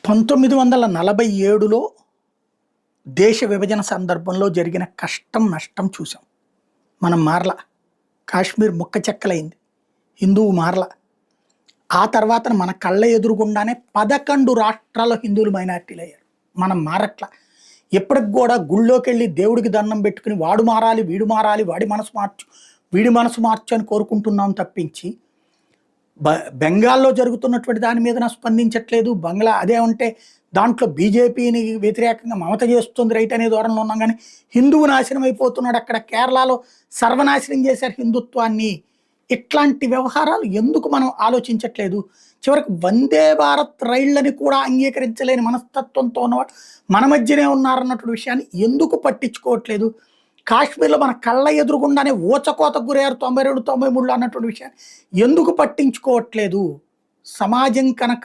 1947లో దేశ విభజన సందర్భంలో జరిగిన కష్టం, నష్టం చూసాం. మనం మారల. కాశ్మీర్ ముక్క చెక్కలైంది. హిందువు మారల. ఆ తర్వాతన మన కళ్ళ ఎదురుగుండానే 11 రాష్ట్రాల్లో హిందువులు మైనారిటీలయ్యారు. మనం మారట్ల. ఎప్పటికి గూడా గుళ్ళోకెళ్ళి దేవుడికి దండం పెట్టుకుని వాడు మారాలి, వీడు మారాలి, వాడి మనసు మార్చు, వీడి మనసు మార్చు అని కోరుకుంటున్నాం తప్పించి, బెంగాల్లో జరుగుతున్నటువంటి దాని మీద స్పందించట్లేదు. బంగ్లా అదే ఉంటే దాంట్లో బీజేపీని వ్యతిరేకంగా మమత చేస్తుంది రైట్ అనే ధోరణిలో ఉన్నాం. కానీ హిందువు నాశనం అయిపోతున్నాడు. అక్కడ కేరళలో సర్వనాశనం చేశారు హిందుత్వాన్ని. ఇట్లాంటి వ్యవహారాలు ఎందుకు మనం ఆలోచించట్లేదు? చివరికి వందే భారత్ రైళ్లని కూడా అంగీకరించలేని మనస్తత్వంతో ఉన్నవాడు మన మధ్యనే ఉన్నారన్నటువంటి విషయాన్ని ఎందుకు పట్టించుకోవట్లేదు? కాశ్మీర్లో మన కళ్ళ ఎదురుగుండానే ఊచకోతకు గురయ్యారు 92, 93 అన్నటువంటి విషయాన్ని ఎందుకు పట్టించుకోవట్లేదు? సమాజం కనుక